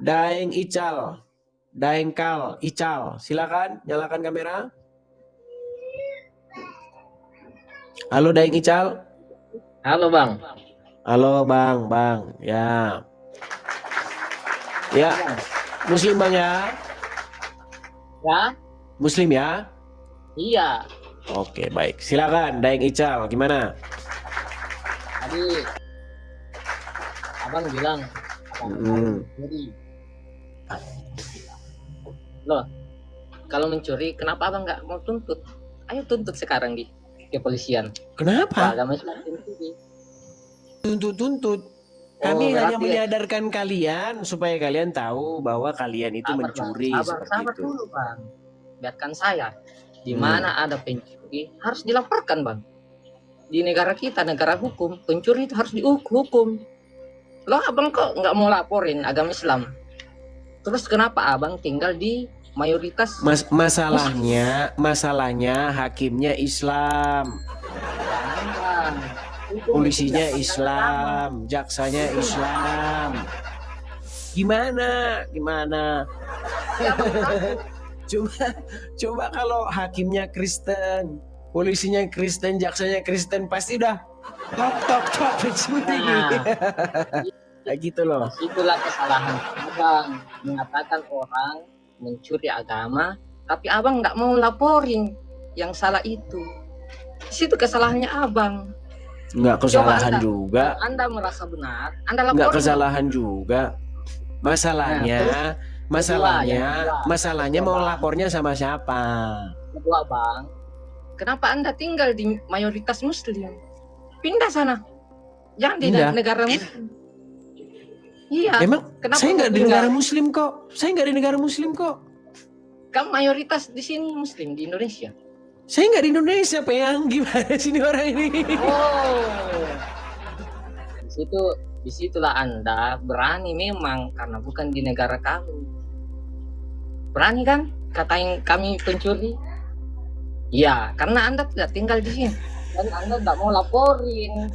Daeng Ical, Daeng Kal, Ical, silakan nyalakan kamera. Halo Daeng Ical. Halo Bang. Halo Bang, ya. Ya, Muslim Bang ya? Ya? Muslim ya? Iya. Oke, baik. Silakan Daeng Ical, gimana? Tadi Abang bilang mencuri. Loh, kalau mencuri kenapa Abang nggak mau tuntut? Ayo tuntut sekarang di kepolisian. Kenapa? Agama Islam mencuri. Tuntut. Kami hanya menyadarkan kalian supaya kalian tahu bahwa kalian itu mencuri. Sabar dulu Bang. Biarkan saya. Di mana ada pencuri harus dilaporkan Bang. Di negara kita, negara hukum, pencuri itu harus dihukum. Loh Abang kok nggak mau laporin agama Islam? Terus kenapa Abang tinggal di mayoritas? Masalahnya hakimnya Islam. Polisinya Islam, jaksanya Islam. Gimana? Coba kalau hakimnya Kristen, polisinya Kristen, jaksanya Kristen, pasti udah tok mencuri. Kayak gitu loh. Itulah kesalahan Abang, mengatakan orang mencuri agama, tapi Abang nggak mau laporin yang salah itu. Di situ kesalahannya Abang. Nggak kesalahan juga. Anda merasa benar, Anda laporin. Nggak kesalahan juga. Masalahnya mau lapornya sama siapa? Kedua Bang, kenapa Anda tinggal di mayoritas Muslim? Pindah sana. Jangan di negara Muslim. Iya. Emang saya nggak di negara Muslim kok. Kamu mayoritas di sini Muslim di Indonesia. Saya nggak di Indonesia, Peyang. Gimana sini orang ini? Oh. Disitulah Anda berani memang karena bukan di negara kamu. Berani kan katain kami pencuri? Iya, karena Anda tidak tinggal di sini dan Anda tidak mau laporin.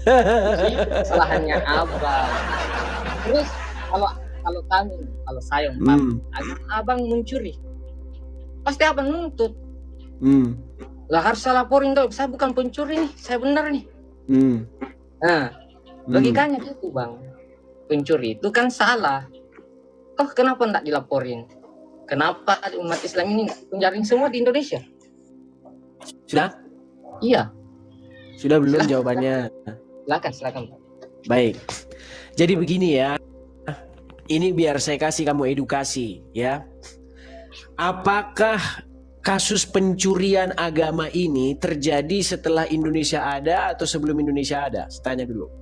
Itu kesalahannya Abang. Terus kalau saya Abang mencuri, pasti Abang nuntut. Lah harus saya laporin dong, saya bukan pencuri nih, saya benar nih. Nah, logikanya gitu Bang. Pencuri itu kan salah. Toh kenapa enggak dilaporin? Kenapa umat Islam ini penjaring semua di Indonesia? Sudah? Iya. Sudah belum jawabannya? Silakan. Baik. Jadi begini ya. Ini biar saya kasih kamu edukasi ya. Apakah kasus pencurian agama ini terjadi setelah Indonesia ada atau sebelum Indonesia ada? Saya tanya dulu.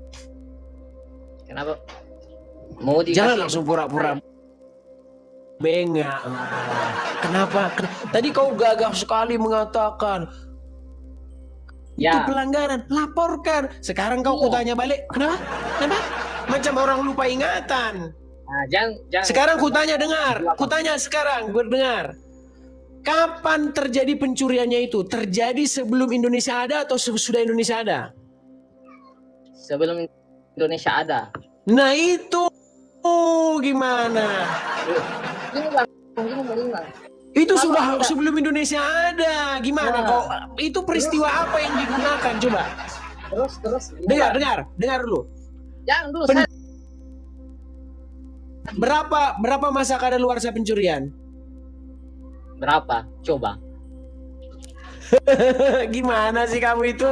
Kenapa? Jangan langsung pura-pura bengak. Kenapa? Tadi kau gagah sekali mengatakan itu pelanggaran, laporkan. Sekarang kau kutanya balik, kenapa? Macam orang lupa ingatan. Nah, jangan. Sekarang kutanya dengar. Kapan terjadi pencuriannya itu? Terjadi sebelum Indonesia ada atau sudah Indonesia ada? Sebelum Indonesia ada. Nah itu gimana? Itu sudah sebelum Indonesia ada. Gimana kok? Itu peristiwa apa yang digunakan? Coba. Terus. Dengar dulu. Jangan dulu. Berapa masa kadaluarsa pencurian? Berapa? Coba. Gimana sih kamu itu?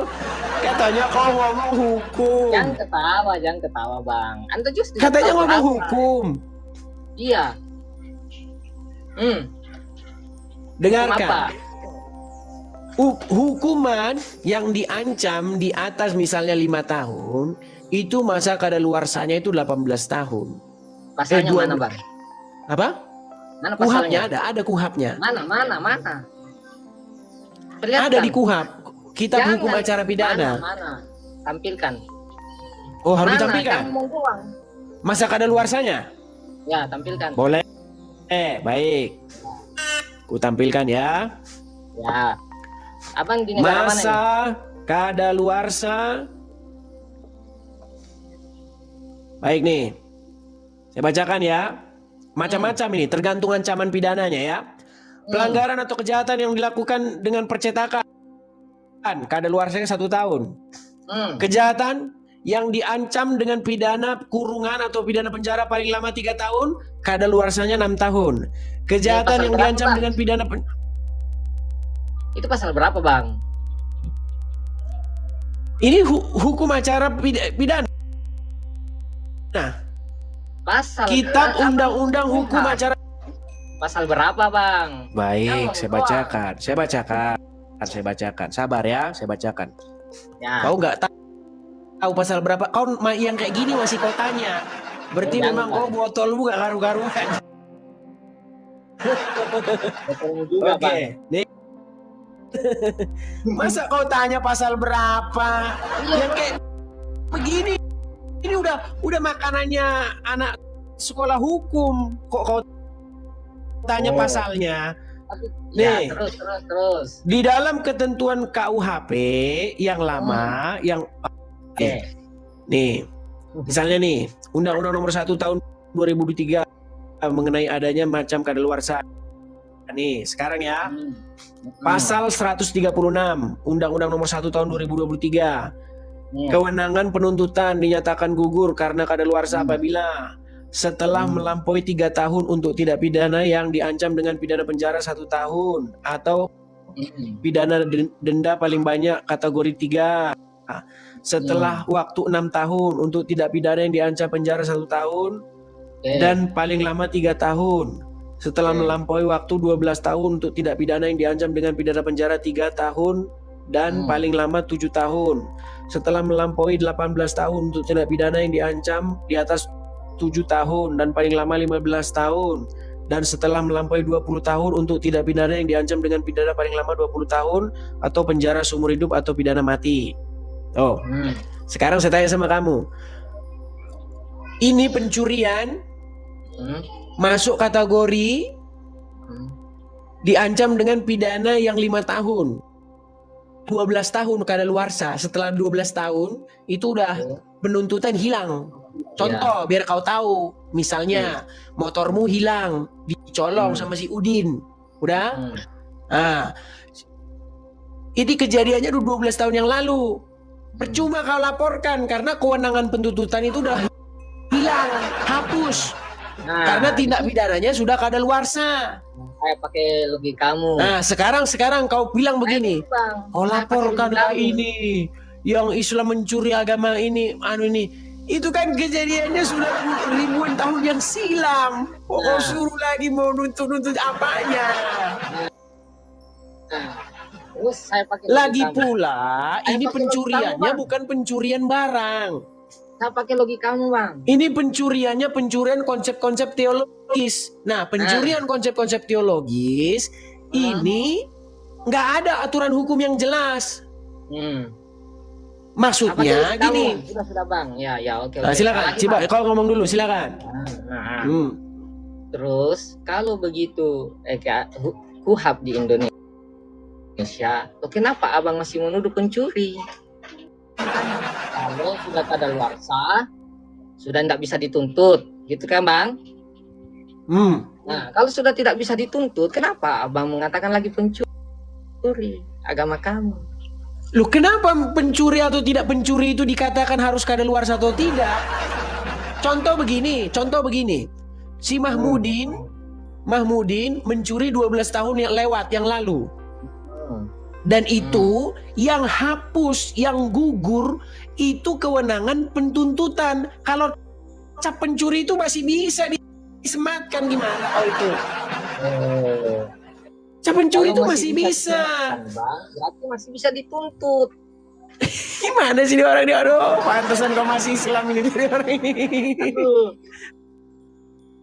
Katanya kau ngomong hukum. Jangan ketawa Bang. Anda justru katanya ngomong hukum. Iya. Dengarkan. Hukuman yang diancam di atas misalnya 5 tahun, itu masa kadaluarsanya itu 18 tahun. Pasalnya mana Bang? Apa? Mana kuhapnya ada kuhapnya. Mana? Ada di kuhap. Kitab hukum acara pidana. Mana? Tampilkan. Oh, harus ditampilkan. Masa kadaluarsanya? Ya, tampilkan. Boleh. Baik. Ku tampilkan ya. Ya. Abang di negara mana? Masa kadaluarsa. Baik nih. Saya bacakan ya. Macam-macam ini, tergantung ancaman pidananya ya. Pelanggaran atau kejahatan yang dilakukan dengan percetakan, kadaluarsanya 1 tahun. Kejahatan yang diancam dengan pidana kurungan atau pidana penjara paling lama 3 tahun, kadaluarsanya 6 tahun. Kejahatan yang diancam dengan pidana itu pasal berapa, Bang? ini hukum acara pidana. Nah, Pasal Kitab Undang-Undang Hukum Acara. Pasal berapa, Bang? Baik, saya bacakan. Saya bacakan. Sabar ya, saya bacakan. Ya. Kau nggak tahu pasal berapa? Kau yang kayak gini masih kau tanya. Berarti memang kau botolmu gak karu-karuan. Oke, nih. Masa kau tanya pasal berapa? Yang kayak begini. Ini udah makanannya anak sekolah hukum. Kok kau tanya pasalnya? Ya, Nih, terus. di dalam ketentuan KUHP yang lama, yang nih, misalnya nih, Undang-Undang Nomor 1 Tahun 2003 mengenai adanya macam kadaluarsa. Nih, sekarang ya, Pasal 136 Undang-Undang Nomor 1 Tahun 2023. Kewenangan penuntutan dinyatakan gugur karena kadaluarsa apabila setelah melampaui 3 tahun untuk tindak pidana yang diancam dengan pidana penjara 1 tahun atau pidana denda paling banyak kategori 3. Setelah waktu 6 tahun untuk tindak pidana yang diancam penjara 1 tahun dan paling lama 3 tahun. Setelah melampaui waktu 12 tahun untuk tindak pidana yang diancam dengan pidana penjara 3 tahun dan paling lama 7 tahun. Setelah melampaui 18 tahun untuk tindak pidana yang diancam di atas 7 tahun dan paling lama 15 tahun. Dan setelah melampaui 20 tahun untuk tindak pidana yang diancam dengan pidana paling lama 20 tahun atau penjara seumur hidup atau pidana mati. Sekarang saya tanya sama kamu. Ini pencurian masuk kategori diancam dengan pidana yang 5 tahun. 12 tahun kadaluarsa. Setelah 12 tahun itu udah penuntutan hilang. Contoh biar kau tahu, misalnya motormu hilang, dicolong sama si Udin. Udah? Ini kejadiannya 12 tahun yang lalu. Percuma kau laporkan karena kewenangan penuntutan itu udah hilang, hapus. Karena tindak pidananya sudah kadaluarsa. Saya pakai logikamu. Nah, sekarang kau bilang begini. Kau laporkanlah ini yang Islam mencuri agama ini, ini. Itu kan kejadiannya sudah ribuan tahun yang silam. Kau suruh lagi mau nuntut apanya? Terus saya pakai lagi pula ini pencuriannya bukan pencurian barang. Saya pakai logikamu, Bang. Ini pencuriannya pencurian konsep-konsep teologis. Nah, pencurian konsep-konsep teologis ini nggak ada aturan hukum yang jelas. Maksudnya gini. Sudah, Bang. Ya, oke. Silakan. Coba kau ngomong dulu, silakan. Terus kalau begitu KUHP di Indonesia, kenapa Abang masih menuduh pencuri? Kalau sudah kadaluarsa, sudah tidak bisa dituntut, gitu kan, Bang? Nah, kalau sudah tidak bisa dituntut, kenapa Abang mengatakan lagi pencuri agama kamu? Loh, kenapa pencuri atau tidak pencuri itu dikatakan harus kadaluarsa atau tidak? Contoh begini. Si Mahmudin mencuri 12 tahun yang lalu. Dan itu yang hapus, yang gugur itu kewenangan pentuntutan. Kalau cap pencuri itu masih bisa disematkan, gimana kalau itu? Cap pencuri itu masih bisa. Berarti masih bisa dituntut. Gimana sih orang ini? Aduh, pantesan kau masih Islam ini dari orang ini.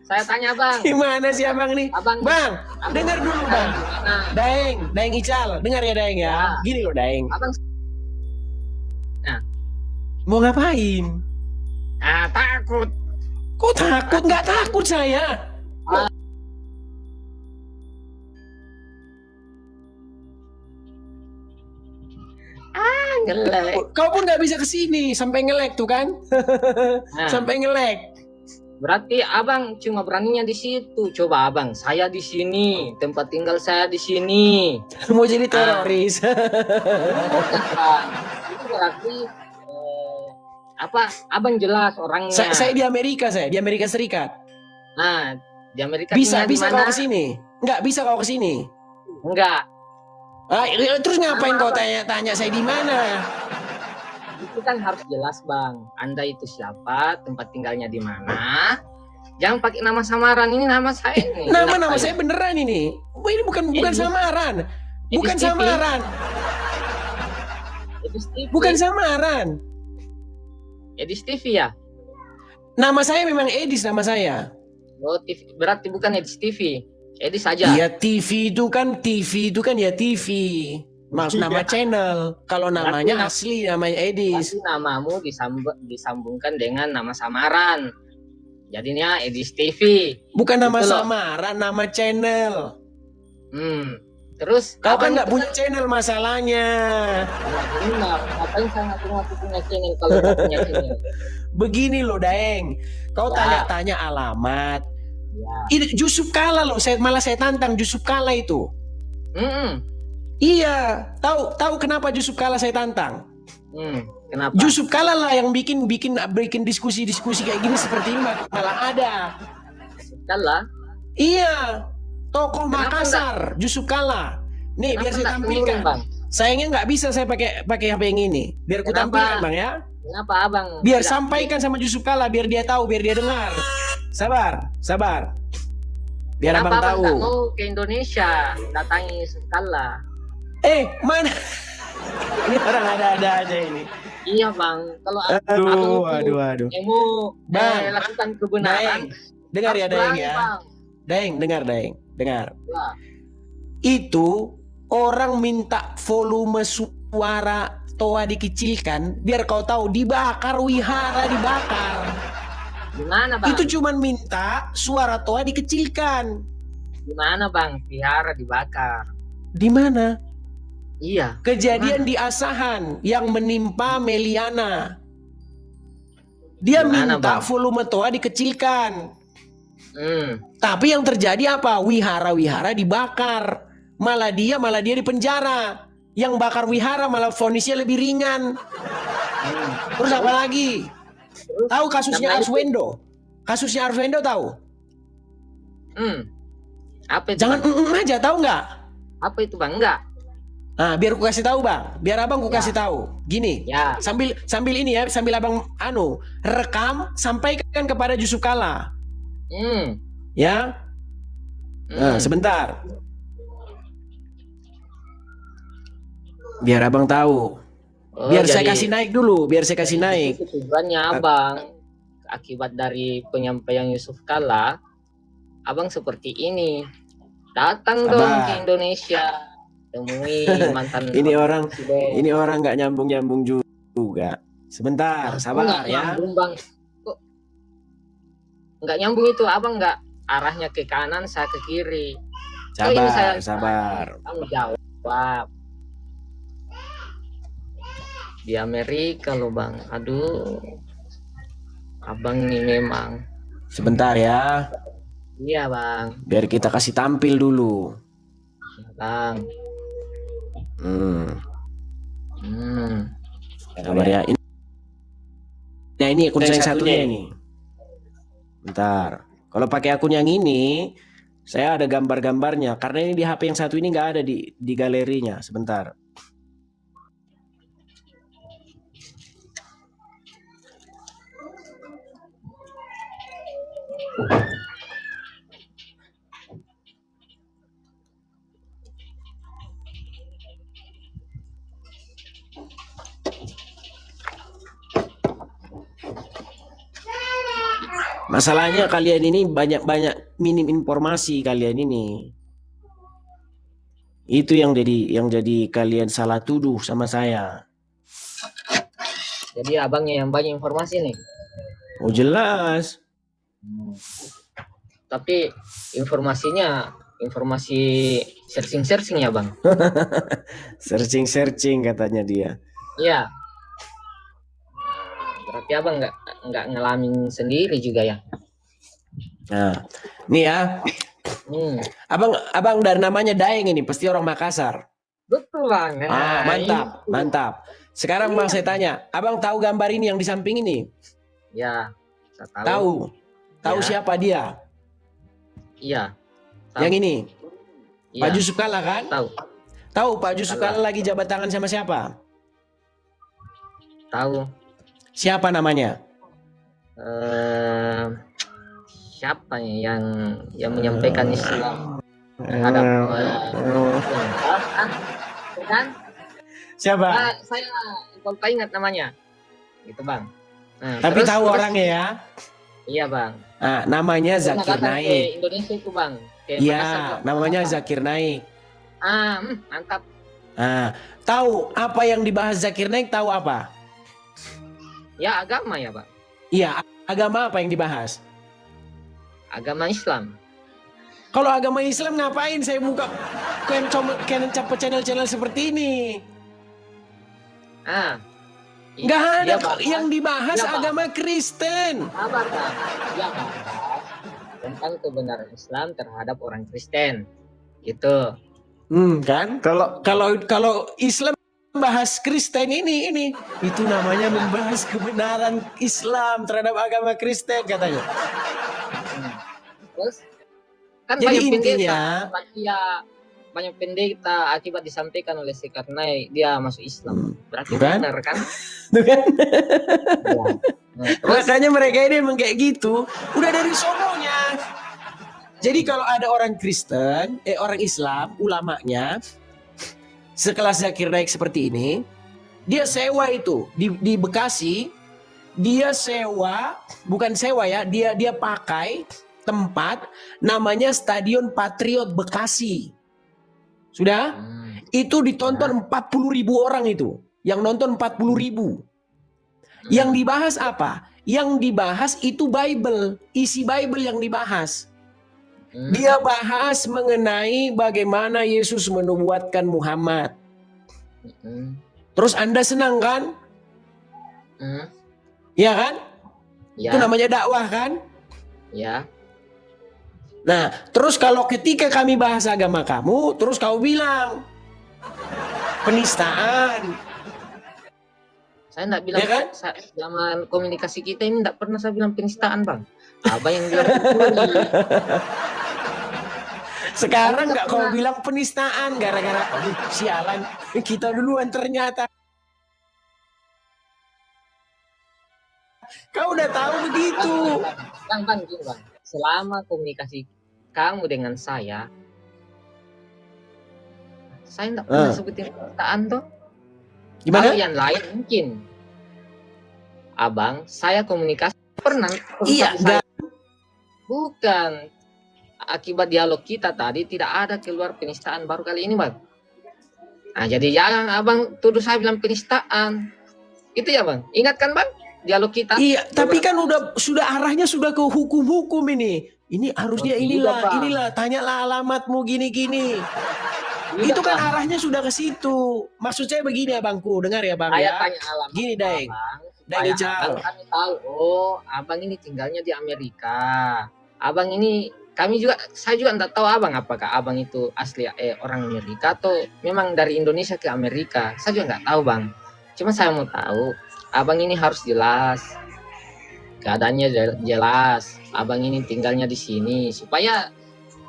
Saya tanya, Bang. Gimana sih abang nih? Bang, dengar dulu, Bang. Daeng Ical, dengar ya Daeng ya. Gini loh Daeng. Abang. Mau ngapain? Takut. Kok takut? Nggak takut saya. Ngelek. Kau pun nggak bisa kesini sampai ngelek tuh kan? Sampai ngelek. Berarti abang cuma beraninya di situ. Coba abang, saya di sini, tempat tinggal saya di sini. Mau jadi Ah, teroris. bukan bang. Itu berarti apa? Abang jelas Saya orangnya. di Amerika, saya di Amerika Serikat. Nah, di Amerika Bisa, tinggal di bisa kau mana? ke sini? Nggak bisa kau ke sini. Enggak. Terus ngapain Nama kau abang tanya-tanya saya di mana? itu kan harus jelas bang. Anda itu siapa? Tempat tinggalnya di mana? Jangan pakai nama samaran. Ini nama saya nih. Enak Nama saya. saya beneran ini. Ini bukan Edis, samaran. Edis Bukan TV, samaran. Edis TV, Bukan samaran. Edis TV ya. Nama saya memang Edis nama saya. Oh, TV. Berarti bukan Edis TV. Edis saja. Iya TV itu kan ya TV. Maksud nama Iya. channel. Kalau namanya Berarti asli namanya Edis. Berarti namamu disambungkan dengan nama samaran. Jadinya Edis TV. Bukan nama Gitu loh. samaran, nama channel. Terus Kau kan abang nggak punya channel masalahnya. benar. Ngapain saya ngaku-ngaku punya channel kalau nggak punya channel? Begini loh Daeng. Kau Ya. tanya-tanya alamat. Ya. Ini Yusuf Kala loh. Malah saya tantang Yusuf Kala itu. Hmm. Iya. Tahu kenapa Yusuf Kala saya tantang? Kenapa? Yusuf Kala lah yang bikin diskusi kayak gini seperti ini malah ada. Kala. Iya. Tokoh Kenapa Makassar, Yusuf Kala. Nih biar saya tampilkan. Bang? Sayangnya nggak bisa saya pakai HP yang ini. Biar ku Kenapa? tampilkan bang ya. Kenapa abang? Biar tidak- sampaikan sama Yusuf Kala, biar dia tahu, biar dia dengar. Sabar. Biar Kenapa abang tahu. nggak mau ke Indonesia datangi Kala? Mana? Ini orang ada-ada aja ini. Iya bang. Kalau Aduh. yang mau Bang, lakukan kebenaran, dengar ya harus Daeng berani, ya. Bang. Daeng, dengar. Ya. Itu orang minta volume suara Toa dikecilkan, biar kau tahu dibakar wihara dibakar. Gimana bang? Itu cuman minta suara Toa dikecilkan. Gimana bang? Vihara dibakar. Di mana? Iya. Kejadian di Asahan yang menimpa Meliana. Dia Gimana, minta Bang? volume Toa dikecilkan. Tapi yang terjadi apa? Wihara dibakar. Malah dia di penjara. Yang bakar wihara malah vonisnya lebih ringan. Terus apa lagi? Tahu kasusnya Arswendo? Kasusnya Arswendo tahu? Apa itu? Jangan Bang? aja, tahu nggak? Apa itu bang? Enggak. Nah, biar aku kasih tahu bang, biar abang aku kasih tahu. Gini, Ya. sambil ini ya, sambil abang rekam, sampaikan kepada Yusuf Kala. Ya. Nah, sebentar. Biar abang tahu. Biar saya kasih naik dulu, biar saya kasih naik. Tujuannya abang, akibat dari penyampaian Yusuf Kala, abang seperti ini. Datang dong ke Indonesia, temui mantan. Ini orang nggak nyambung juga. Sebentar, sabar ya. Nyambung, bang. Kok nggak nyambung itu? Abang nggak arahnya ke kanan, saya ke kiri. Sabar. Kamu jawab. Di Amerika loh bang. Aduh, abang ini memang. Sebentar ya. Iya bang. Biar kita kasih tampil dulu. Bang. Sabar ya. Nah ini akun saya satunya ini. Bentar. Kalau pakai akun yang ini, saya ada gambar-gambarnya. Karena ini di HP yang satu ini nggak ada di galerinya. Sebentar. Masalahnya kalian ini banyak minim informasi kalian ini. Itu yang jadi kalian salah tuduh sama saya. Jadi abangnya yang banyak informasi nih. Oh jelas. Tapi informasinya informasi searching ya bang. Searching katanya dia. Iya. Berarti abang nggak ngalamin sendiri juga ya? Nah, nih ya, Hmm. abang dari namanya Daeng ini pasti orang Makassar. Betul bang. Mantap, Itu. mantap. Sekarang bang saya tanya, abang tahu gambar ini yang di samping ini? Ya, saya tahu. Tahu, tahu Ya. siapa dia? Iya. Tahu. Yang ini, Iya. Pak Yusuf Kalla kan? Tahu. Tahu Pak Yusuf Kalla. Kalla lagi jabat tangan sama siapa? Tahu. Siapa namanya? Siapa ya yang menyampaikan Islam terhadap kan? Siapa? Saya lupa ingat namanya, gitu bang. Nah, Tapi tahu orangnya ya? Iya bang. Nah, namanya Zakir Naik. Indonesia itu bang. Iya, namanya Zakir Naik. Mantap. Nah, tahu apa yang dibahas Zakir Naik? Tahu apa? Ya agama ya bang. Iya, agama apa yang dibahas? Agama Islam. Kalau agama Islam ngapain saya buka channel-channel seperti ini? Nggak ada yang dibahas agama Kristen. Sabar bang. Ya bang. Tentang kebenaran Islam terhadap orang Kristen, gitu. Kan? Kalau Islam bahas Kristen ini itu namanya membahas kebenaran Islam terhadap agama Kristen katanya. Terus kan jadi banyak intinya banyak pendeta akibat disampaikan oleh Zakir Naik dia masuk Islam. Berarti benar kan? Kan? Ya. Makanya mereka ini emang kayak gitu. Udah dari sononya. Jadi kalau ada orang Kristen, orang Islam, ulamanya sekelas Zakir Naik seperti ini, dia sewa itu di Bekasi, dia sewa, bukan sewa ya, dia pakai tempat namanya Stadion Patriot Bekasi. Sudah? Itu ditonton 40.000 orang itu. Yang nonton 40.000. Yang dibahas apa? Yang dibahas itu Bible, isi Bible yang dibahas. Dia bahas mengenai bagaimana Yesus menubuatkan Muhammad. Terus Anda senang kan? Ya kan? Ya. Itu namanya dakwah kan? Ya. Nah, terus kalau ketika kami bahas agama kamu, terus kau bilang penistaan. Saya enggak bilang, ya kan? Zaman komunikasi kita ini enggak pernah saya bilang penistaan, Bang. Apa yang bilang sekarang nggak kau bilang penistaan gara-gara sialan kita duluan ternyata. Kau udah tahu begitu. Bang, selama komunikasi kamu dengan saya enggak pernah sebutin penistaan tuh. Gimana? Kalau yang lain mungkin. Abang, saya komunikasi pernah. Iya, bukan. Akibat dialog kita tadi tidak ada keluar penistaan baru kali ini, Bang. Nah, jadi jangan Abang tuduh saya bilang penistaan. Itu ya, Bang. Ingat kan, Bang? Dialog kita. Iya, tapi kan sudah arahnya sudah ke hukum-hukum ini. Ini harusnya inilah, tanyalah alamatmu gini-gini. Itu kan arahnya sudah ke situ. Maksud saya begini Abangku, dengar ya Bang ya. Tanya alamat. Gini, Daeng. Abang kami tahu, Abang ini tinggalnya di Amerika. Abang ini saya juga enggak tahu Abang apakah Abang itu asli orang Amerika atau memang dari Indonesia ke Amerika. Saya juga enggak tahu, Bang. Cuma saya mau tahu, Abang ini harus jelas. Keadaannya jelas. Abang ini tinggalnya di sini supaya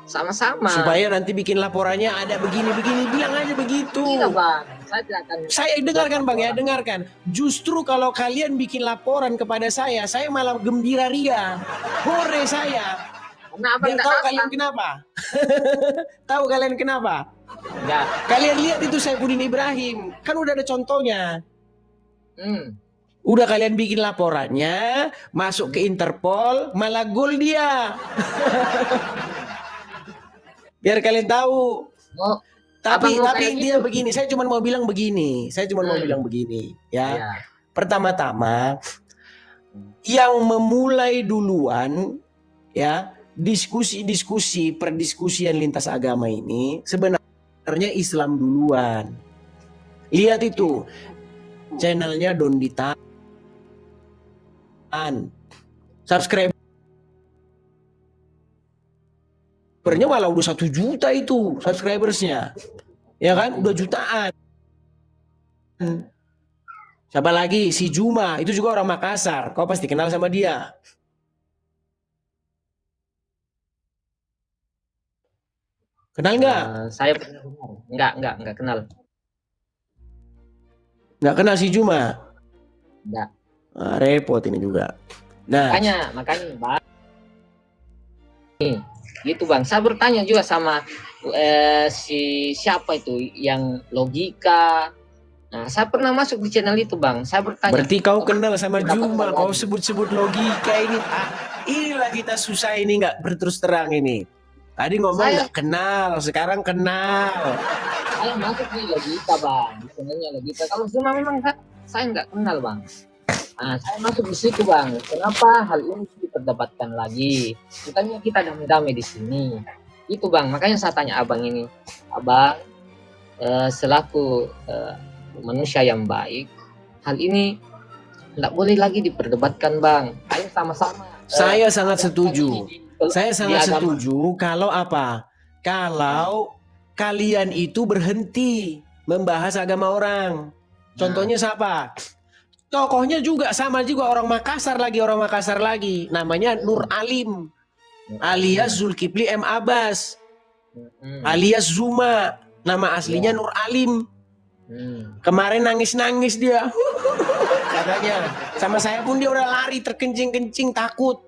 sama-sama. Supaya nanti bikin laporannya ada begini-begini, bilang aja begitu. Iya, Bang. Saya dengarkan Bang ya, dengarkan. Justru kalau kalian bikin laporan kepada saya malah gembira ria. Hore saya. Nah, Abang tahu kalian kenapa? Tahu kalian kenapa? Enggak. Kalian lihat itu Saifuddin Ibrahim, kan udah ada contohnya. Udah kalian bikin laporannya, masuk ke Interpol, malah gol dia. Biar kalian tahu. Tapi intinya begini, saya cuma mau bilang begini. Ya. Pertama-tama yang memulai duluan ya perdiskusian lintas agama ini sebenarnya Islam duluan. Lihat itu channelnya Donditan, subscribe Sebenarnya malah udah 1 juta itu subscribersnya, ya kan, udah jutaan. Siapa lagi? Si Juma, itu juga orang Makassar. Kau pasti kenal sama dia. Kenal nggak? Saya pernah dengar. Enggak kenal. Nggak kenal si Juma? Enggak. Repot ini juga. Nah, Makanya Bang. Gitu Bang. Saya bertanya juga sama si siapa itu yang logika. Nah, saya pernah masuk di channel itu Bang. Saya bertanya. berarti kau kenal sama Dapat Juma. Kau lagi. sebut-sebut logika ini. Inilah kita susah ini, nggak berterus terang ini. Tadi ngomong nggak kenal, sekarang kenal. Saya masuk di logika Bang. Sebenarnya logika. Kalau Juma memang saya nggak kenal Bang. Nah, saya masuk di situ Bang. Kenapa hal ini diperdebatkan lagi? Bukannya kita damai-damai di sini. Itu Bang. Makanya saya tanya Abang ini. Abang, selaku manusia yang baik, hal ini tidak boleh lagi diperdebatkan Bang. Ayo sama-sama. Saya sangat setuju. Saya sangat agama. setuju kalau apa? Kalau kalian itu berhenti membahas agama orang. Contohnya siapa? Tokohnya juga sama juga orang Makassar lagi. Namanya Nur Alim. Alias Zulkifli M. Abbas. Alias Zuma. Nama aslinya Nur Alim. Kemarin nangis-nangis dia. Katanya. Sama saya pun dia udah lari terkencing-kencing takut.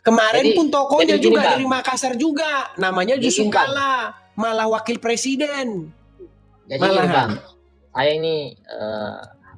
Kemarin pun tokohnya juga dari Makassar juga. Namanya Yusuf Kala. Malah wakil presiden. Jadi gini Bang. Saya ini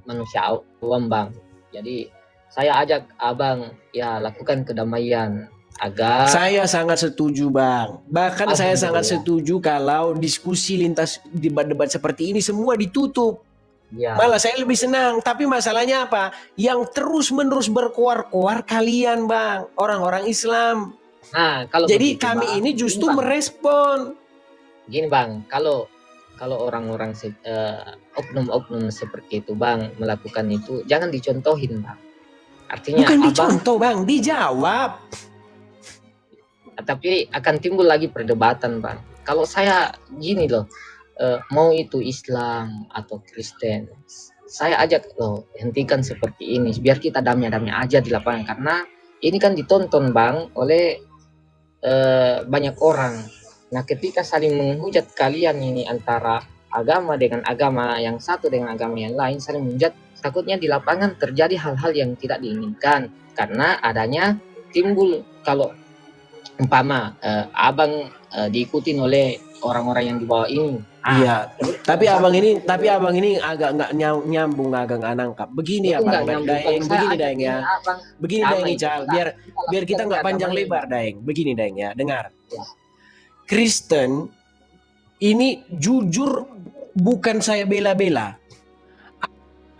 manusia awam Bang. Jadi saya ajak Abang ya lakukan kedamaian agar. Saya sangat setuju Bang. Bahkan saya sangat setuju kalau diskusi lintas debat-debat seperti ini semua ditutup. Ya. Malah saya lebih senang. Tapi masalahnya apa? Yang terus-menerus berkoar-koar kalian Bang, orang-orang Islam. Nah, kalau jadi kami Bang, ini justru merespon. Gini Bang, kalau orang-orang oknum-oknum seperti itu Bang melakukan itu jangan dicontohin Bang. Artinya bukan dicontoh Bang, dijawab. Tapi akan timbul lagi perdebatan Bang. Kalau saya gini loh, mau itu Islam atau Kristen, saya ajak loh hentikan seperti ini biar kita damai-damai aja di lapangan, karena ini kan ditonton Bang oleh banyak orang. Nah, ketika saling menghujat kalian ini antara agama dengan agama yang satu dengan agama yang lain saling menghujat, takutnya di lapangan terjadi hal-hal yang tidak diinginkan karena adanya timbul kalau umpama Abang diikutin oleh orang-orang yang di bawah ini. Iya, tapi abang ini agak nggak nyambung, agak nggak nangkap. Begini ya Bang Daeng, begini Daeng ya. Begini Daeng Ical, biar kita nggak panjang lebar Daeng. Begini Daeng ya, dengar. Kristen ini jujur bukan saya bela-bela.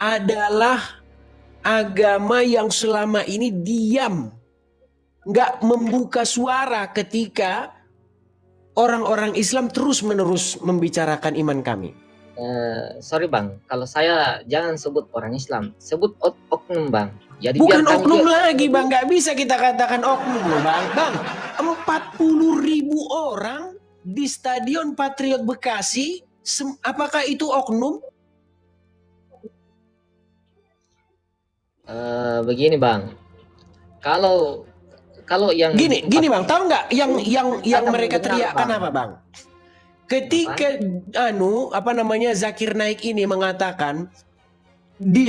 Adalah agama yang selama ini diam, nggak membuka suara ketika orang-orang Islam terus-menerus membicarakan iman kami. Sorry Bang, kalau saya jangan sebut orang Islam, sebut oknum Bang. Jadi bukan oknum lagi Bang, nggak bisa kita katakan oknum loh Bang. 40.000 orang di Stadion Patriot Bekasi, apakah itu oknum? Begini Bang, kalau yang gini Bang, tahu nggak yang mereka teriakkan apa Bang? Ketika Zakir Naik ini mengatakan,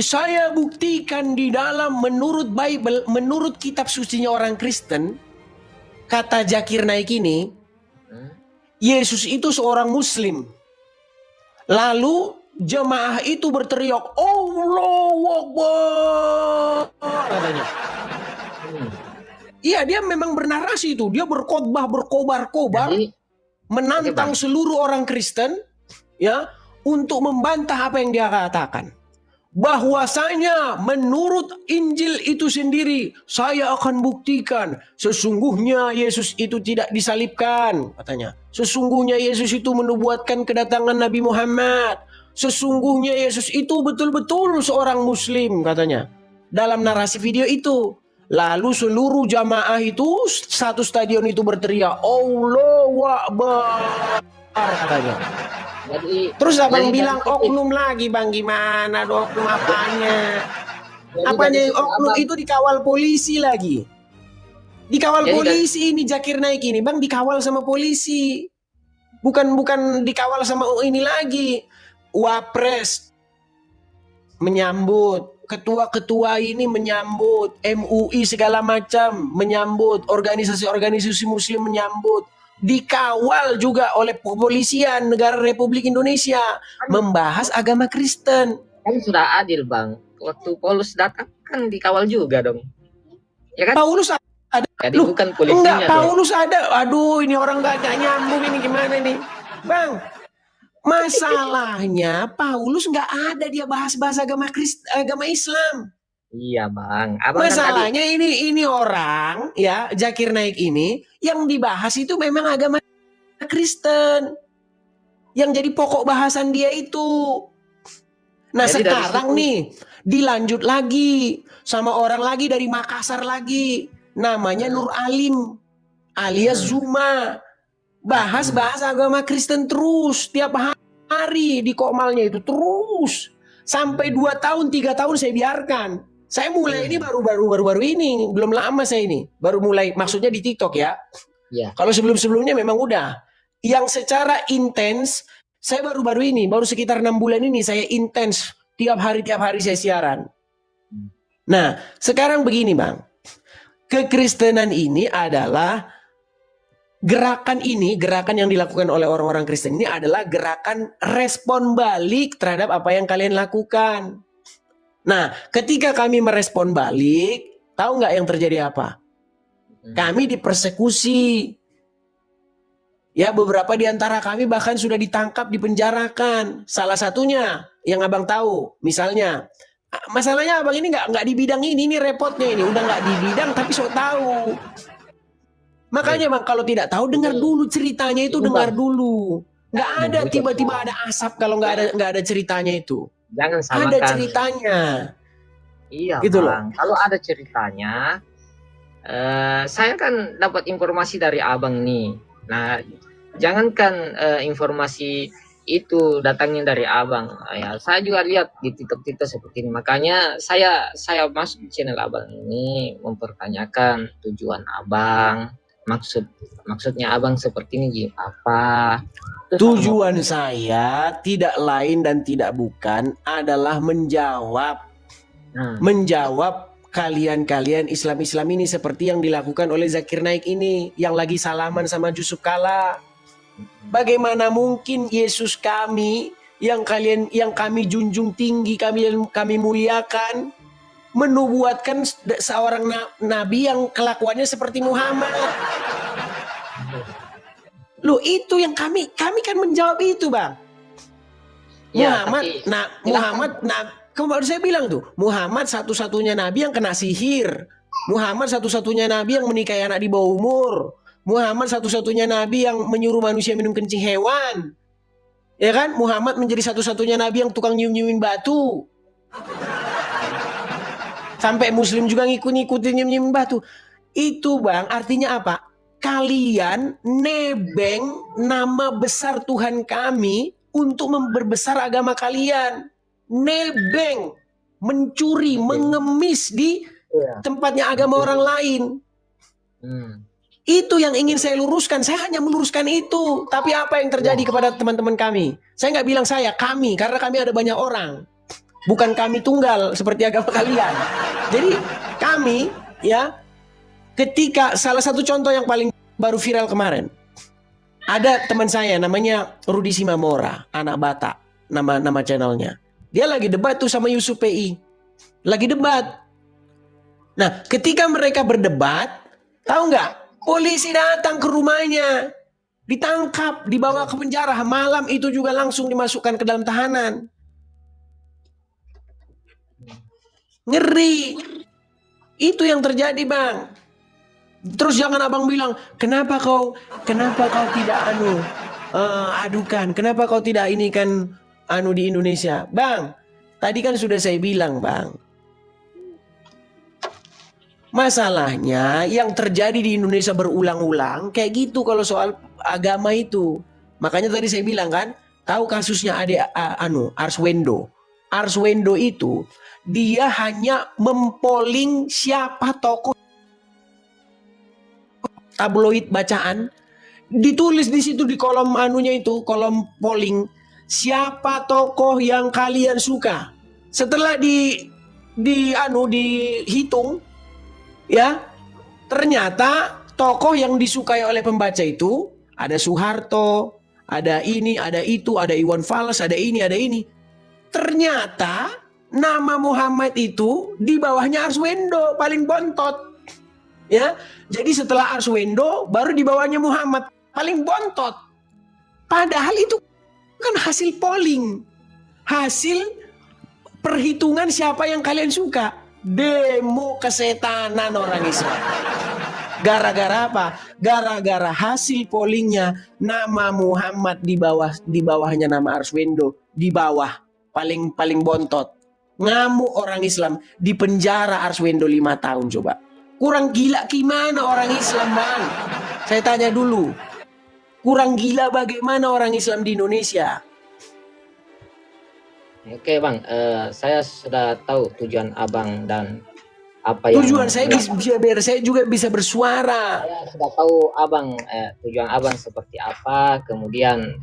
saya buktikan di dalam menurut Bible, menurut kitab sucinya orang Kristen, kata Zakir Naik ini, Yesus itu seorang Muslim. Lalu jemaah itu berteriak, Allahu Akbar, katanya. Iya, dia memang bernarasi itu. Dia berkhotbah, berkobar-kobar, menantang seluruh orang Kristen ya untuk membantah apa yang dia katakan. Bahwasanya menurut Injil itu sendiri, saya akan buktikan sesungguhnya Yesus itu tidak disalibkan, katanya. Sesungguhnya Yesus itu menubuatkan kedatangan Nabi Muhammad. Sesungguhnya Yesus itu betul-betul seorang Muslim, katanya. Dalam narasi video itu. Lalu seluruh jamaah itu satu stadion itu berteriak, Allahu Akbar, katanya. Jadi Terus abang jadi bilang dari situ, oknum lagi bang, gimana dong oknum apanya? jadi dari Apanya situ oknum abang, itu dikawal polisi lagi. Dikawal jadi dari polisi ini Zakir Naik ini bang, dikawal sama polisi. Bukan dikawal sama ini lagi. Wapres menyambut, ketua-ketua ini menyambut, MUI segala macam menyambut, organisasi-organisasi muslim menyambut, dikawal juga oleh kepolisian negara Republik Indonesia membahas agama Kristen. kan sudah adil bang. Waktu Paulus datang kan dikawal juga dong, ya kan? Paulus ada, Jadi loh, bukan enggak, polisinya dong. Paulus ada. Aduh, ini orang nggak nyambung ini gimana nih, bang? Masalahnya Paulus nggak ada dia bahas-bahas agama Islam. Iya bang, abang kan tadi Masalahnya ini orang ya Zakir Naik ini yang dibahas itu memang agama Kristen. Yang jadi pokok bahasan dia itu. Nah jadi dari sekarang situ, nih dilanjut lagi sama orang lagi dari Makassar lagi. Namanya Nur Alim alias Zuma. Bahas-bahas agama Kristen terus tiap hari di Kokmalnya itu terus. Sampai 2 tahun 3 tahun saya biarkan. Saya mulai ini baru ini, belum lama saya ini. Baru mulai, maksudnya di TikTok ya. ya. Kalau sebelum-sebelumnya memang udah. Yang secara intens, saya baru ini, baru sekitar 6 bulan ini saya intens. Tiap hari saya siaran. Nah, sekarang begini bang. Kekristenan ini adalah gerakan yang dilakukan oleh orang-orang Kristen ini adalah gerakan respon balik terhadap apa yang kalian lakukan. Nah, ketika kami merespon balik, tahu nggak yang terjadi apa? Kami dipersekusi. Ya, beberapa di antara kami bahkan sudah ditangkap, dipenjarakan. Salah satunya yang abang tahu, misalnya, masalahnya abang ini nggak di bidang ini repotnya ini, udah nggak di bidang tapi so tahu. Makanya bang, kalau tidak tahu dengar dulu ceritanya itu, dengar dulu. Nggak ada tiba-tiba ada asap kalau nggak ada ceritanya itu. Jangan samakan. Ada ceritanya. Iya gitu bang. Kalau ada ceritanya, saya kan dapat informasi dari abang nih. Nah, jangankan informasi itu datangnya dari abang. Ya, saya juga lihat di TikTok seperti ini. Makanya saya masuk di channel abang ini mempertanyakan tujuan abang. Maksudnya abang seperti ini apa? Tujuan saya tidak lain dan tidak bukan adalah menjawab kalian Islam ini seperti yang dilakukan oleh Zakir Naik ini yang lagi salaman sama Yusuf Kala. Bagaimana mungkin Yesus kami yang kami junjung tinggi, kami muliakan, menubuatkan seorang nabi yang kelakuannya seperti Muhammad. Loh, itu yang kami kan menjawab itu bang. Ya, Muhammad, kemarin saya bilang tuh, Muhammad satu-satunya nabi yang kena sihir. Muhammad satu-satunya nabi yang menikahi anak di bawah umur. Muhammad satu-satunya nabi yang menyuruh manusia minum kencing hewan. Ya kan? Muhammad menjadi satu-satunya nabi yang tukang nyium-nyiumin batu. Sampai muslim juga ngikutin nyium-nyiumin batu. Itu bang, artinya apa? Kalian nebeng nama besar Tuhan kami untuk memperbesar agama kalian. Nebeng, mencuri, mengemis di tempatnya agama orang lain. Itu yang ingin saya luruskan. Saya hanya meluruskan itu. Tapi apa yang terjadi kepada teman-teman kami? Saya nggak bilang kami, karena kami ada banyak orang. Bukan kami tunggal seperti agama kalian. Jadi kami ya, ketika salah satu contoh yang paling baru viral kemarin, ada teman saya namanya Rudi Simamora, anak Batak, nama channelnya. Dia lagi debat tuh sama Yusuf PI, lagi debat. Nah, ketika mereka berdebat, tahu nggak? Polisi datang ke rumahnya, ditangkap, dibawa ke penjara. Malam itu juga langsung dimasukkan ke dalam tahanan. Ngeri. Itu yang terjadi bang. Terus jangan abang bilang, kenapa kau tidak adukan, kenapa kau tidak ini kan di Indonesia. Bang, tadi kan sudah saya bilang bang, Masalahnya yang terjadi di Indonesia berulang-ulang kayak gitu kalau soal agama itu. Makanya tadi saya bilang kan, tahu kasusnya Arswendo. Arswendo itu dia hanya mempoling siapa tokoh tabloid bacaan, ditulis di situ di kolom anunya itu, kolom polling, siapa tokoh yang kalian suka. Setelah dihitung ya, ternyata tokoh yang disukai oleh pembaca itu ada Soeharto, ada ini, ada itu, ada Iwan Fals, ada ini, ada ini. Ternyata nama Muhammad itu di bawahnya Arswendo paling bontot. Ya, jadi setelah Arswendo baru di bawahnya Muhammad paling bontot. Padahal itu kan hasil polling, hasil perhitungan siapa yang kalian suka. Demo kesetanan orang Islam. Gara-gara apa? Gara-gara hasil pollingnya nama Muhammad di bawahnya nama Arswendo, di bawah paling bontot. Ngamuk orang Islam, di penjara Arswendo 5 tahun coba. Kurang gila gimana orang Islam, Bang? Saya tanya dulu. Kurang gila bagaimana orang Islam di Indonesia? Oke Bang, saya sudah tahu tujuan Abang dan apa yang Tujuan saya biar saya juga bisa bersuara. saya sudah tahu Abang, tujuan Abang seperti apa, kemudian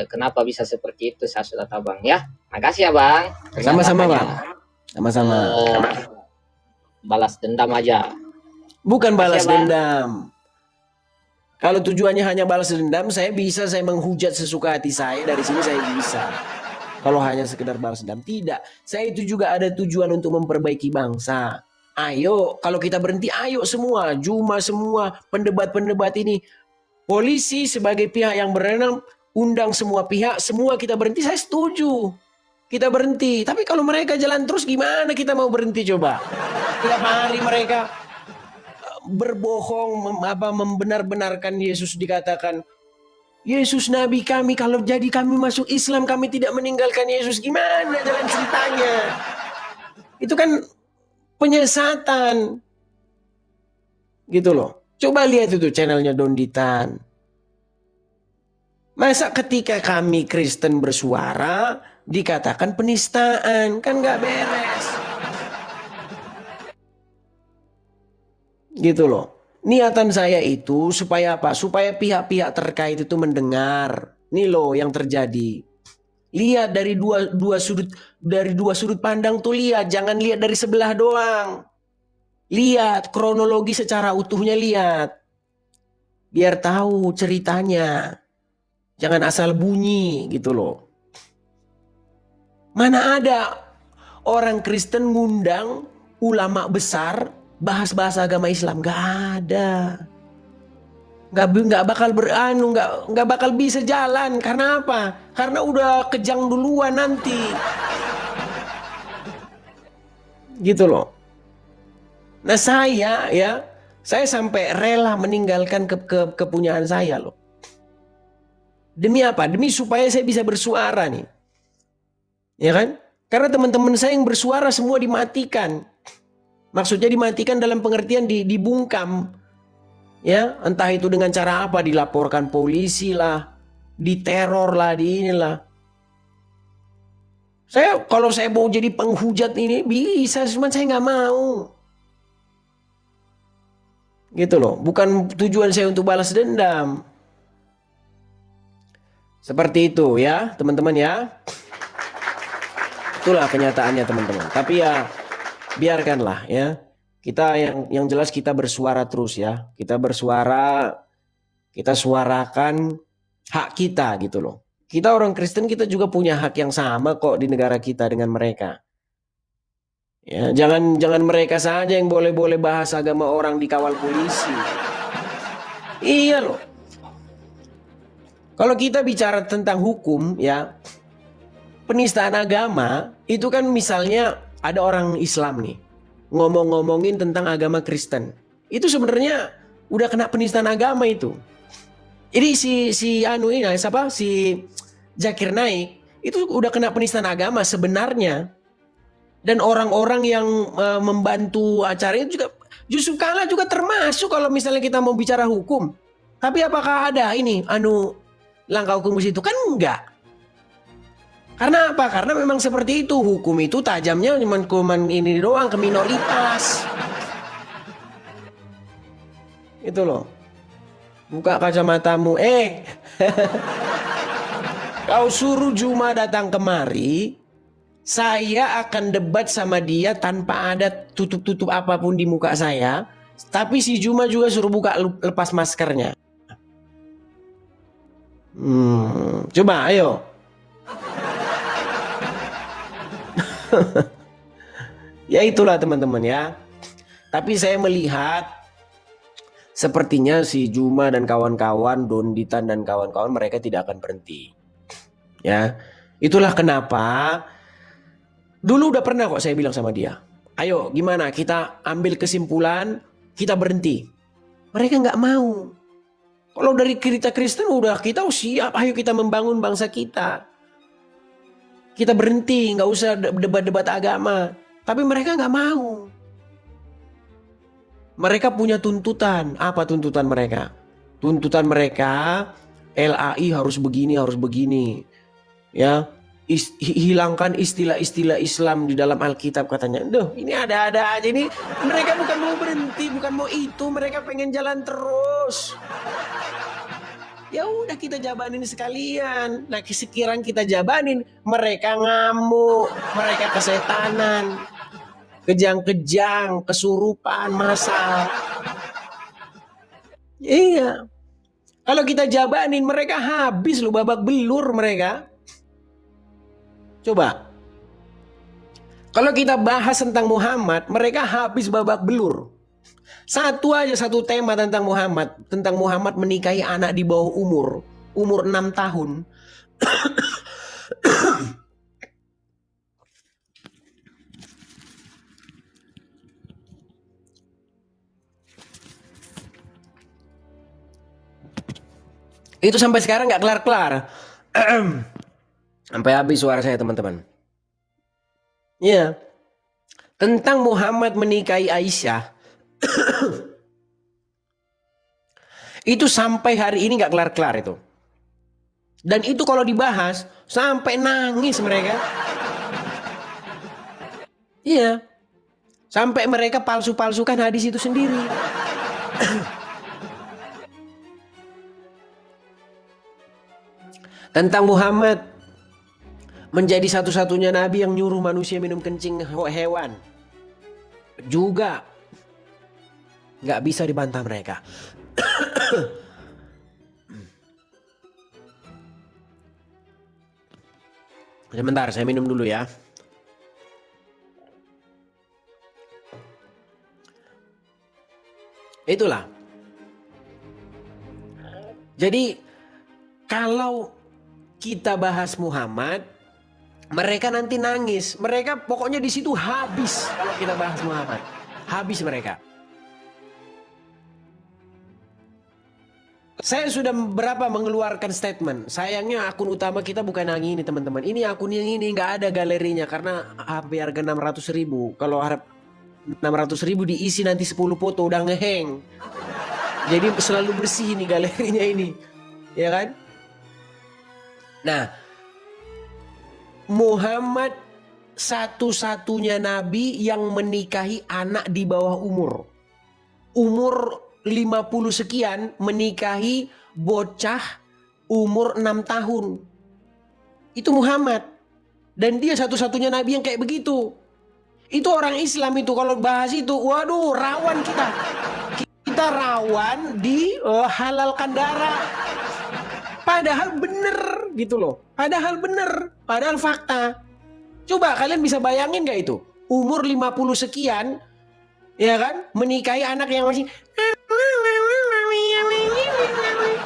kenapa bisa seperti itu saya sudah tahu Bang ya. Makasih ya Bang. Sama-sama Bang. Sama-sama. Balas dendam aja. Bukan balas Makasih, dendam. Kalau tujuannya hanya balas dendam, saya menghujat sesuka hati saya, dari sini saya bisa. Kalau hanya sekedar balas dendam, tidak. Saya itu juga ada tujuan untuk memperbaiki bangsa. Ayo, kalau kita berhenti, ayo semua, Juma semua, pendebat-pendebat ini. Polisi sebagai pihak yang berwenang, undang semua pihak, semua kita berhenti, saya setuju. Kita berhenti. Tapi kalau mereka jalan terus, gimana kita mau berhenti coba? Tiap hari mereka berbohong, membenar-benarkan Yesus, dikatakan Yesus Nabi kami, kalau jadi kami masuk Islam kami tidak meninggalkan Yesus. Gimana jalan ceritanya? Itu kan penyesatan gitu loh. Coba lihat itu channelnya Donditan. Masa ketika kami Kristen bersuara dikatakan penistaan? Kan gak beres gitu loh. Niatan saya itu supaya apa? Supaya pihak-pihak terkait itu mendengar. Nih loh yang terjadi. Lihat dari dua sudut pandang tuh, lihat, jangan lihat dari sebelah doang. Lihat kronologi secara utuhnya, lihat. Biar tahu ceritanya. Jangan asal bunyi gitu loh. Mana ada orang Kristen ngundang ulama besar bahas agama Islam? Gak ada. Nggak bakal bisa jalan. Karena apa? Karena udah kejang duluan nanti. Gitu loh. Nah saya sampai rela meninggalkan kepunyaan saya loh. Demi apa? Demi supaya saya bisa bersuara nih. Ya kan? Karena teman-teman saya yang bersuara semua dimatikan. Maksudnya dimatikan dalam pengertian dibungkam. Ya, entah itu dengan cara apa, dilaporkan polisi lah, diteror lah, di inilah. Kalau saya mau jadi penghujat ini bisa, cuma saya nggak mau. Gitu loh, bukan tujuan saya untuk balas dendam. Seperti itu ya, teman-teman ya. Itulah kenyataannya teman-teman. Tapi ya biarkanlah ya. Kita yang jelas kita bersuara terus ya. Kita bersuara, kita suarakan hak kita gitu loh. Kita orang Kristen, kita juga punya hak yang sama kok di negara kita dengan mereka. Ya, jangan mereka saja yang boleh bahas agama orang dikawal polisi. Iya loh. Kalau kita bicara tentang hukum ya, penistaan agama itu kan misalnya ada orang Islam nih ngomongin tentang agama Kristen, itu sebenarnya udah kena penistaan agama itu. Jadi si Zakir Naik itu udah kena penistaan agama sebenarnya, dan orang-orang yang membantu acara itu Yusuf Kalla juga termasuk kalau misalnya kita mau bicara hukum. Tapi apakah ada ini langkah hukum di situ? Kan enggak. Karena apa? Karena memang seperti itu. Hukum itu tajamnya cuma ini doang, ke minoritas. Itu loh. Buka kacamatamu. Kau suruh Juma datang kemari, saya akan debat sama dia tanpa ada tutup-tutup apapun di muka saya. Tapi si Juma juga suruh buka, lepas maskernya. Coba ayo. Ya itulah teman-teman ya. Tapi saya melihat sepertinya si Juma dan kawan-kawan, Donditan dan kawan-kawan, mereka tidak akan berhenti. Ya, itulah kenapa dulu udah pernah kok saya bilang sama dia, ayo gimana kita ambil kesimpulan, kita berhenti. Mereka nggak mau. Kalau dari kita Kristen udah kita siap, ayo kita membangun bangsa kita. Kita berhenti, nggak usah debat-debat agama. Tapi mereka nggak mau. Mereka punya tuntutan. Apa tuntutan mereka? Tuntutan mereka, LAI harus begini. Ya, hilangkan istilah-istilah Islam di dalam Alkitab katanya. Duh, ini ada-ada aja ini. Mereka bukan mau berhenti, bukan mau itu. Mereka pengen jalan terus. Ya udah kita jabanin sekalian. Nah sekiranya kita jabanin, mereka ngamuk, mereka kesetanan, kejang-kejang, kesurupan, masal. Iya. Kalau kita jabanin, mereka habis loh, babak belur mereka. Coba. Kalau kita bahas tentang Muhammad, mereka habis babak belur. Satu tema tentang Muhammad menikahi anak di bawah umur 6 tahun. Itu sampai sekarang nggak kelar-kelar. Sampai habis suara saya teman-teman. Ya, tentang Muhammad menikahi Aisyah. Itu sampai hari ini nggak kelar-kelar itu. Dan itu kalau dibahas sampai nangis mereka. Iya. Sampai mereka palsu-palsukan hadis itu sendiri. Tentang Muhammad menjadi satu-satunya nabi yang nyuruh manusia minum kencing hewan. Juga nggak bisa dibantah mereka. Sebentar, saya minum dulu ya. Itulah. Jadi kalau kita bahas Muhammad, mereka nanti nangis. Mereka pokoknya di situ habis kalau kita bahas Muhammad. Habis mereka. Saya sudah berapa mengeluarkan statement. Sayangnya akun utama kita bukan yang ini teman-teman. Ini akun yang ini nggak ada galerinya karena HP harga 600.000. Kalau harap 600.000 diisi nanti 10 foto udah ngeheng. Jadi selalu bersih nih galerinya ini. Ya kan? Nah, Muhammad satu-satunya nabi yang menikahi anak di bawah umur. Umur 50 sekian menikahi bocah umur 6 tahun. Itu Muhammad. Dan dia satu-satunya nabi yang kayak begitu. Itu orang Islam itu kalau bahas itu, waduh rawan kita. Kita rawan di halalkan darah. Padahal bener gitu loh. Padahal bener. Padahal fakta. Coba kalian bisa bayangin gak itu? Umur 50 sekian, ya kan? Menikahi anak yang masih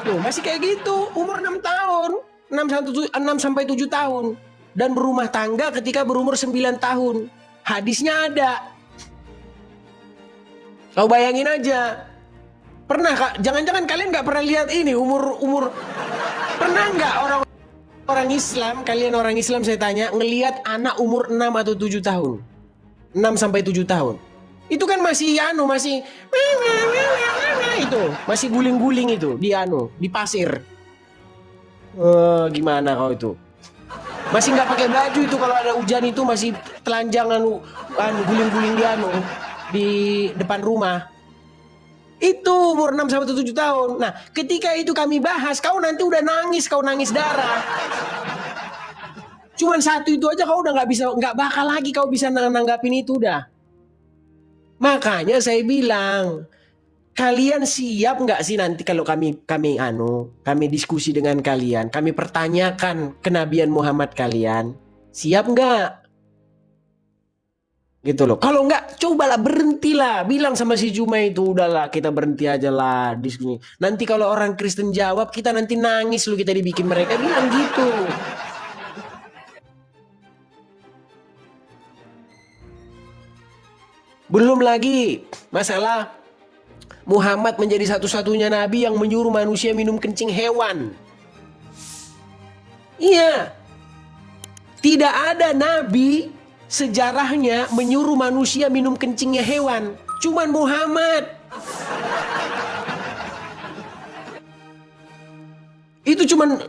tuh, masih kayak gitu, umur 6 tahun, 6 sampai 7 tahun. Dan berumah tangga ketika berumur 9 tahun. Hadisnya ada. Kau bayangin aja. Pernah Kak, jangan-jangan kalian gak pernah lihat ini umur pernah gak orang Islam, kalian orang Islam saya tanya, ngelihat anak umur 6 atau 7 tahun? 6 sampai 7 tahun. Itu kan masih masih itu, masih guling-guling itu di pasir. Gimana kau itu? Masih nggak pakai baju itu kalau ada hujan itu masih telanjang guling-guling di depan rumah. Itu umur 6 sampai 7 tahun. Nah, ketika itu kami bahas, kau nanti udah nangis, kau nangis darah. Cuman satu itu aja kau udah nggak bakal lagi kau bisa nanggapin itu udah. Makanya saya bilang, kalian siap nggak sih nanti kalau kami diskusi dengan kalian, kami pertanyakan kenabian Muhammad kalian, siap nggak? Gitu loh. Kalau nggak, cobalah berhentilah. Bilang sama si Juma itu, udahlah kita berhenti aja lah di sini. Nanti kalau orang Kristen jawab, kita nanti nangis lu kita dibikin mereka. Bilang gitu. Belum lagi masalah Muhammad menjadi satu-satunya nabi yang menyuruh manusia minum kencing hewan. Iya. Tidak ada nabi sejarahnya menyuruh manusia minum kencingnya hewan. Cuman Muhammad. Itu cuman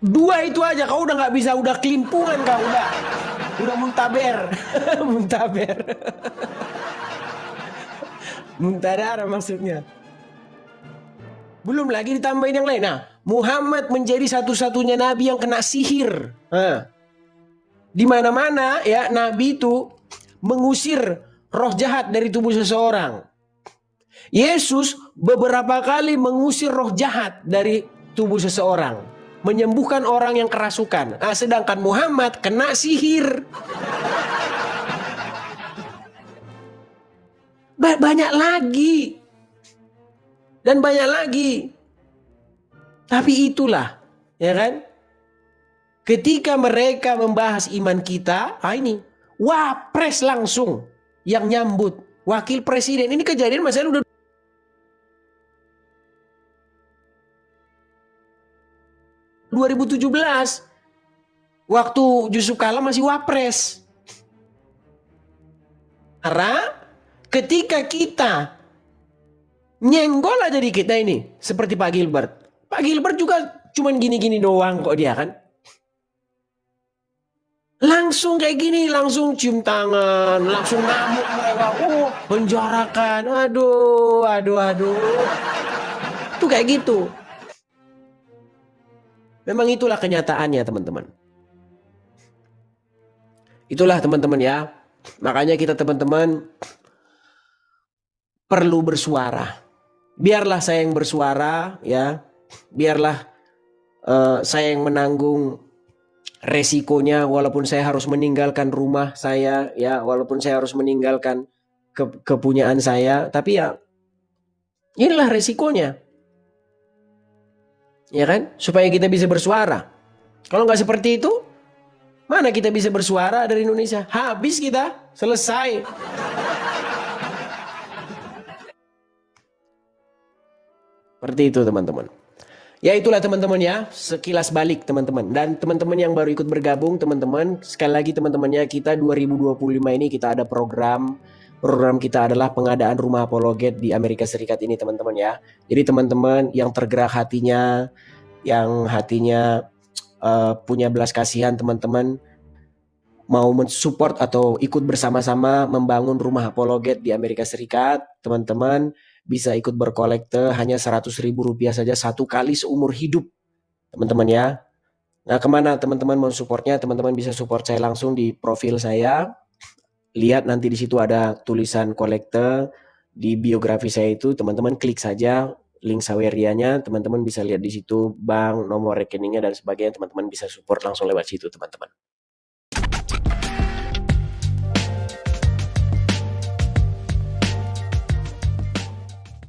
2 itu aja. Kau udah nggak bisa, udah kelimpungan kau udah muntaber. Muntaber. Muntah darah maksudnya. Belum lagi ditambahin yang lain. Nah, Muhammad menjadi satu-satunya nabi yang kena sihir. Di mana-mana ya nabi itu mengusir roh jahat dari tubuh seseorang. Yesus beberapa kali mengusir roh jahat dari tubuh seseorang, menyembuhkan orang yang kerasukan. Nah, sedangkan Muhammad kena sihir. Banyak lagi. Dan banyak lagi. Tapi itulah, ya kan? Ketika mereka membahas iman kita, ini wapres langsung yang nyambut, wakil presiden. Ini kejadian masalah udah 2017. Waktu Yusuf Kala masih wapres. Karena ketika kita nyenggol aja di kita ini, seperti Pak Gilbert. Pak Gilbert juga cuman gini-gini doang kok dia kan. Langsung kayak gini, langsung cium tangan, langsung ngamuk mereka. Penjarakan, aduh. Itu kayak gitu. Memang itulah kenyataannya teman-teman. Itulah teman-teman ya. Makanya kita teman-teman perlu bersuara. Biarlah saya yang bersuara ya. Biarlah saya yang menanggung resikonya, walaupun saya harus meninggalkan rumah saya ya, walaupun saya harus meninggalkan kepunyaan saya, tapi ya inilah resikonya. Ya kan? Supaya kita bisa bersuara. Kalau nggak seperti itu, mana kita bisa bersuara dari Indonesia? Habis kita, selesai. Seperti itu teman-teman. Ya itulah teman-teman ya, sekilas balik teman-teman. Dan teman-teman yang baru ikut bergabung teman-teman, sekali lagi teman-temannya, kita 2025 ini kita ada program kita adalah pengadaan rumah apologet di Amerika Serikat ini teman-teman ya. Jadi teman-teman yang tergerak hatinya, yang hatinya punya belas kasihan teman-teman, mau mensupport atau ikut bersama-sama membangun rumah apologet di Amerika Serikat, teman-teman bisa ikut berkolekte hanya 100.000 rupiah saja 1 kali seumur hidup teman-teman ya. Nah, kemana teman-teman mau supportnya? Teman-teman bisa support saya langsung di profil saya. Lihat nanti di situ ada tulisan kolekte di biografi saya itu, teman-teman klik saja link Sawerianya, teman-teman bisa lihat di situ bank, nomor rekeningnya dan sebagainya, teman-teman bisa support langsung lewat situ teman-teman.